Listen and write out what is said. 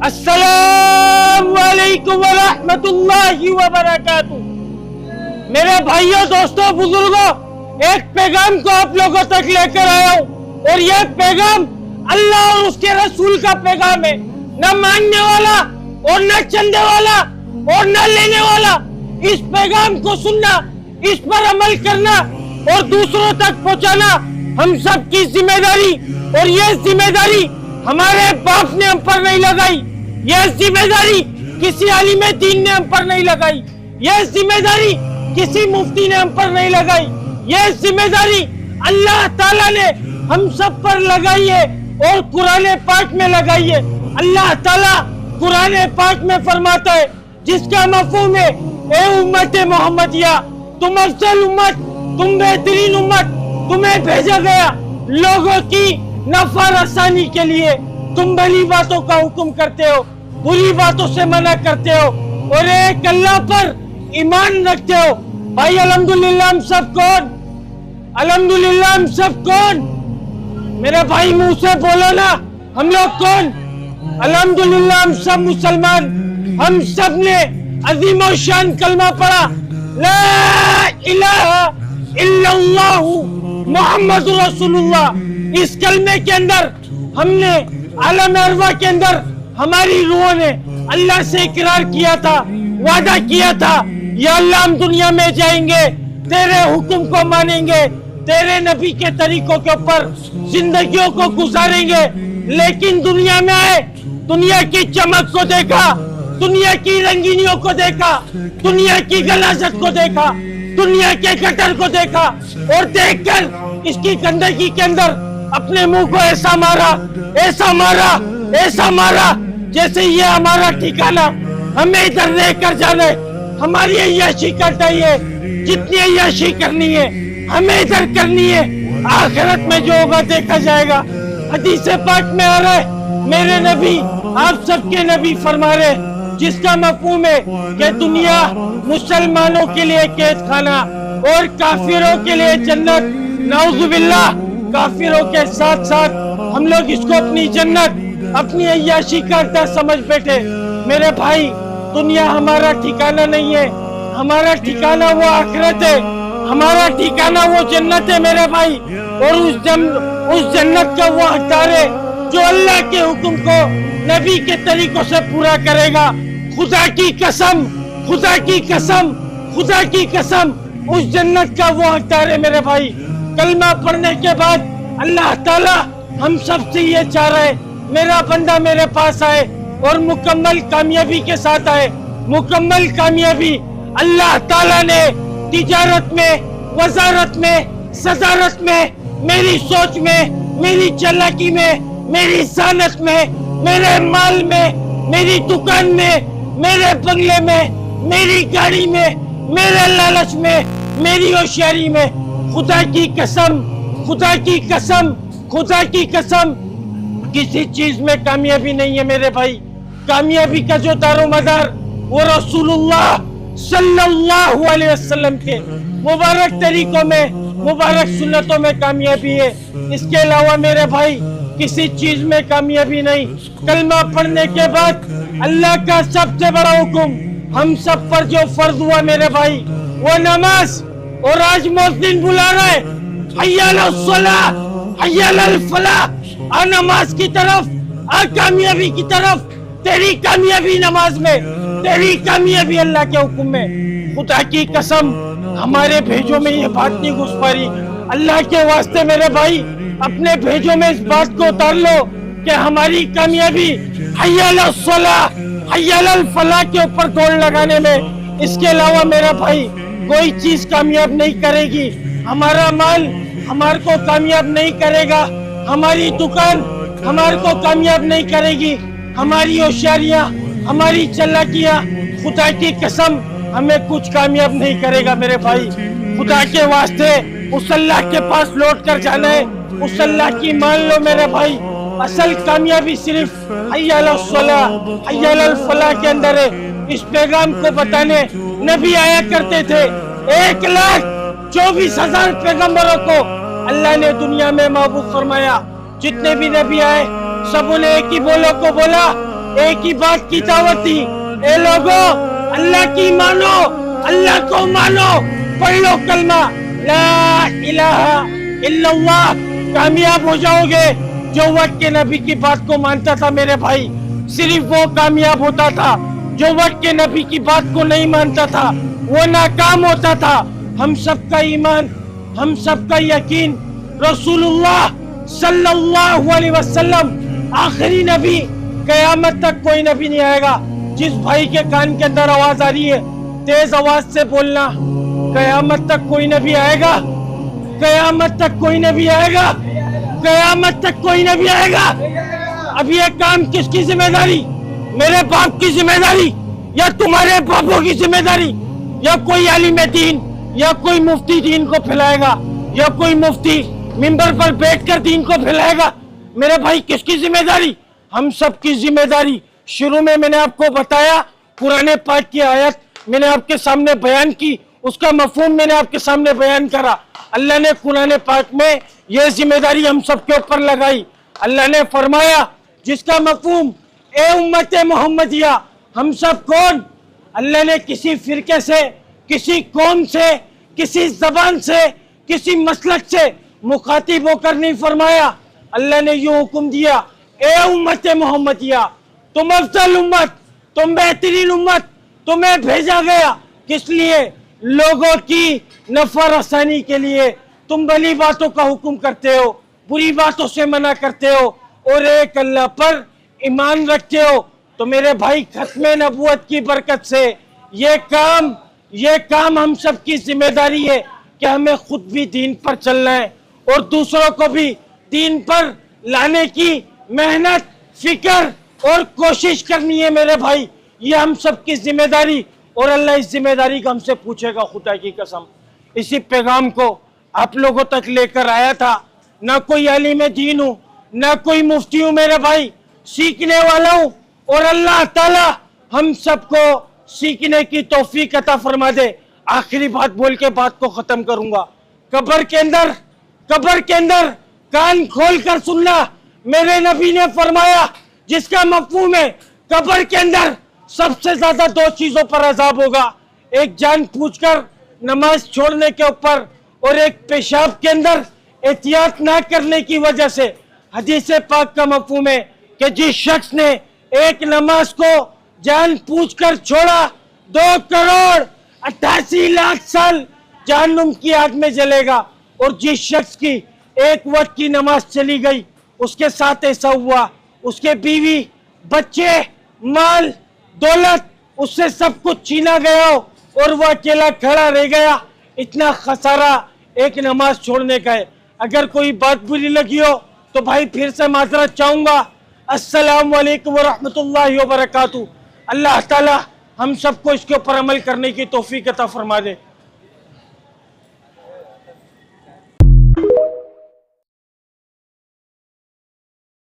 السلام علیکم ورحمۃ اللہ وبرکاتہ۔ میرے بھائیوں، دوستوں، بزرگوں، ایک پیغام کو آپ لوگوں تک لے کر آیا ہوں، اور یہ پیغام اللہ اور اس کے رسول کا پیغام ہے۔ نہ ماننے والا اور نہ چندے والا اور نہ لینے والا، اس پیغام کو سننا، اس پر عمل کرنا اور دوسروں تک پہنچانا ہم سب کی ذمہ داری، اور یہ ذمہ داری ہمارے باپ نے ہم پر نہیں لگائی، یہ ذمہ داری کسی عالم دین نے ہم پر نہیں لگائی، یہ ذمہ داری کسی مفتی نے ہم پر نہیں لگائی، یہ ذمہ داری اللہ تعالیٰ نے ہم سب پر لگائی ہے اور قرآن پاک میں لگائی ہے۔ اللہ تعالیٰ قرآن پاک میں فرماتا ہے، جس کا مفہوم ہے، اے امت محمدیہ، تم افضل امت، تم بہترین امت، تمہیں بھیجا گیا لوگوں کی نفع رسانی کے لیے۔ تم بھلی باتوں کا حکم کرتے ہو، بری باتوں سے منع کرتے ہو، اور ایک اللہ پر ایمان رکھتے ہو۔ بھائی الحمدللہ ہم سب کون؟ الحمدللہ ہم سب کون؟ میرے بھائی منہ سے بولو نا، ہم لوگ کون؟ الحمدللہ ہم سب مسلمان۔ ہم سب نے عظیم و شان کلمہ پڑھا، لا الہ الا اللہ محمد رسول اللہ۔ اس کلمے کے اندر ہم نے عالم ارواح کے اندر ہماری روحوں نے اللہ سے اقرار کیا تھا، وعدہ کیا تھا، یا اللہ ہم دنیا میں جائیں گے، تیرے حکم کو مانیں گے، تیرے نبی کے طریقوں کے اوپر زندگیوں کو گزاریں گے۔ لیکن دنیا میں آئے، دنیا کی چمک کو دیکھا، دنیا کی رنگینیوں کو دیکھا، دنیا کی غلاظت کو دیکھا، دنیا کے گٹر کو دیکھا، اور دیکھ کر اس کی گندگی کے اندر اپنے منہ کو ایسا مارا، ایسا مارا، ایسا مارا جیسے یہ ہمارا ٹھکانہ، ہمیں ادھر لے کر جانا ہے، ہماری عیاشی کرتا ہی ہے، جتنی عیاشی کرنی ہے ہمیں ادھر کرنی ہے، آخرت میں جو ہوگا دیکھا جائے گا۔ حدیث پاک میں آ رہا ہے، میرے نبی، آپ سب کے نبی فرما رہے ہیں، جس کا مفہوم ہے کہ دنیا مسلمانوں کے لیے قید خانہ اور کافروں کے لیے جنت۔ نعوذ باللہ، کافروں کے ساتھ ساتھ ہم لوگ اس کو اپنی جنت، اپنی عیاشی کرتا سمجھ بیٹھے۔ میرے بھائی، دنیا ہمارا ٹھکانہ نہیں ہے، ہمارا ٹھکانہ وہ آخرت ہے، ہمارا ٹھکانہ وہ جنت ہے میرے بھائی، اور اس جنت کا وہ حقدار ہے جو اللہ کے حکم کو نبی کے طریقوں سے پورا کرے گا۔ خدا کی قسم، خدا کی قسم، خدا کی قسم، اس جنت کا وہ حقدار ہے میرے بھائی۔ کلمہ پڑھنے کے بعد اللہ تعالیٰ ہم سب سے یہ چاہ رہا ہے، میرا بندہ میرے پاس آئے اور مکمل کامیابی کے ساتھ آئے۔ مکمل کامیابی اللہ تعالیٰ نے تجارت میں، وزارت میں، صدارت میں، میری سوچ میں، میری چالاکی میں، میری ذہانت میں، میرے مال میں، میری دکان میں، میرے بنگلے میں، میری گاڑی میں، میرے لالچ میں، میری ہوشیاری میں، خدا کی قسم، خدا کی قسم، خدا کی قسم، کسی چیز میں کامیابی نہیں ہے میرے بھائی۔ کامیابی کا جو دار و مدار وہ رسول اللہ صلی اللہ علیہ وسلم کے مبارک طریقوں میں، مبارک سنتوں میں کامیابی ہے۔ اس کے علاوہ میرے بھائی کسی چیز میں کامیابی نہیں۔ کلمہ پڑھنے کے بعد اللہ کا سب سے بڑا حکم ہم سب پر جو فرض ہوا میرے بھائی، وہ نماز۔ اور آج مؤذن بلا رہا ہے، حی علی الصلاۃ، حی علی الفلاح، آ نماز کی طرف، آ کامیابی کی طرف۔ تیری کامیابی نماز میں، تیری کامیابی اللہ کے حکم میں۔ خدا کی قسم ہمارے بھیجوں میں یہ بات نہیں گھس پا رہی۔ اللہ کے واسطے میرے بھائی اپنے بھیجوں میں اس بات کو اتار لو کہ ہماری کامیابی حی علی الصلاۃ، حی علی الفلاح کے اوپر دوڑ لگانے میں۔ اس کے علاوہ میرا بھائی کوئی چیز کامیاب نہیں کرے گی۔ ہمارا مال ہمارے کو کامیاب نہیں کرے گا، ہماری دکان ہمارے کو کامیاب نہیں کرے گی، ہماری ہوشیاریاں، ہماری چالاکیاں، خدا کی قسم ہمیں کچھ کامیاب نہیں کرے گا میرے بھائی۔ خدا کے واسطے اس اللہ کے پاس لوٹ کر جانا ہے، اس اللہ کی مان لو میرے بھائی۔ اصل کامیابی صرف حی علی الصلاۃ، حی علی الفلاح کے اندر ہے۔ اس پیغام کو بتانے نبی آیا کرتے تھے۔ 1,24,000 پیغمبروں کو اللہ نے دنیا میں محبوب فرمایا۔ جتنے بھی نبی آئے سب نے ایک ہی بولو کو بولا، ایک ہی بات کی دعوت تھی، اے لوگوں اللہ کی مانو، اللہ کو مانو، پڑھ لو کلمہ لا الہ الا اللہ، کامیاب ہو جاؤ گے۔ جو وقت کے نبی کی بات کو مانتا تھا میرے بھائی، صرف وہ کامیاب ہوتا تھا، جو وقت کے نبی کی بات کو نہیں مانتا تھا وہ ناکام ہوتا تھا۔ ہم سب کا ایمان، ہم سب کا یقین، رسول اللہ صلی اللہ علیہ وسلم آخری نبی، قیامت تک کوئی نبی نہیں آئے گا۔ جس بھائی کے کان کے اندر آواز آ رہی ہے تیز آواز سے بولنا، قیامت تک کوئی نبی آئے گا، قیامت تک کوئی نبی آئے گا، قیامت تک کوئی نبی آئے گا۔ اب یہ کام کس کی ذمہ داری؟ میرے باپ کی ذمہ داری یا تمہارے باپوں کی ذمہ داری؟ یا کوئی عالم دین یا کوئی مفتی دین کو پھیلائے گا، یا کوئی مفتی منبر پر بیٹھ کر دین کو پھیلائے گا؟ میرے بھائی کس کی ذمہ داری؟ ہم سب کی ذمہ داری۔ شروع میں نے آپ کو بتایا، قرآن پاک کی آیت میں نے آپ کے سامنے بیان کی، اس کا مفہوم میں نے آپ کے سامنے بیان کرا۔ اللہ نے قرآن پاک میں یہ ذمہ داری ہم سب کے اوپر لگائی۔ اللہ نے فرمایا جس کا مفہوم اے امت محمدیہ، ہم سب کون؟ اللہ نے کسی فرقے سے، کسی قوم سے، کسی زبان سے، کسی مسلک سے مخاطب ہو کر نہیں فرمایا۔ اللہ نے یہ حکم دیا اے امت محمدیہ، تم افضل امت، تم بہترین امت، تمہیں بھیجا گیا کس لیے؟ لوگوں کی نفع رسانی کے لیے۔ تم بھلی باتوں کا حکم کرتے ہو، بری باتوں سے منع کرتے ہو، اور ایک اللہ پر ایمان رکھتے ہو۔ تو میرے بھائی ختم نبوت کی برکت سے یہ کام ہم سب کی ذمہ داری ہے کہ ہمیں خود بھی دین پر چلنا ہے اور دوسروں کو بھی دین پر لانے کی محنت، فکر اور کوشش کرنی ہے میرے بھائی۔ یہ ہم سب کی ذمہ داری، اور اللہ اس ذمہ داری کا ہم سے پوچھے گا، خدا کی قسم۔ اسی پیغام کو آپ لوگوں تک لے کر آیا تھا۔ نہ کوئی عالم دین ہوں، نہ کوئی مفتی ہوں میرے بھائی، سیکھنے والا ہوں، اور اللہ تعالی ہم سب کو سیکھنے کی توفیق عطا فرما دے۔ آخری بات بول کے بات کو ختم کروں گا۔ قبر کے اندر کان کھول کر سننا، میرے نبی نے فرمایا جس کا مفہوم ہے قبر کے اندر سب سے زیادہ دو چیزوں پر عذاب ہوگا، ایک جان پوچھ کر نماز چھوڑنے کے اوپر، اور ایک پیشاب کے اندر احتیاط نہ کرنے کی وجہ سے۔ حدیث پاک کا مفہوم ہے کہ جس شخص نے ایک نماز کو جان پوچھ کر چھوڑا، 2,88,00,000 سال جہنم کی آگ میں جلے گا۔ اور جس شخص کی ایک وقت کی نماز چلی گئی، اس کے ساتھ ایسا ہوا، اس کے بیوی، بچے، مال، دولت، اس سے سب کچھ چھینا گیا ہو اور وہ اکیلا کھڑا رہ گیا، اتنا خسارہ ایک نماز چھوڑنے کا ہے۔ اگر کوئی بات بری لگی ہو تو بھائی پھر سے معذرت چاہوں گا۔ السلام علیکم ورحمۃ اللہ وبرکاتہ۔ اللہ تعالی ہم سب کو اس کے اوپر عمل کرنے کی توفیق عطا فرما دے۔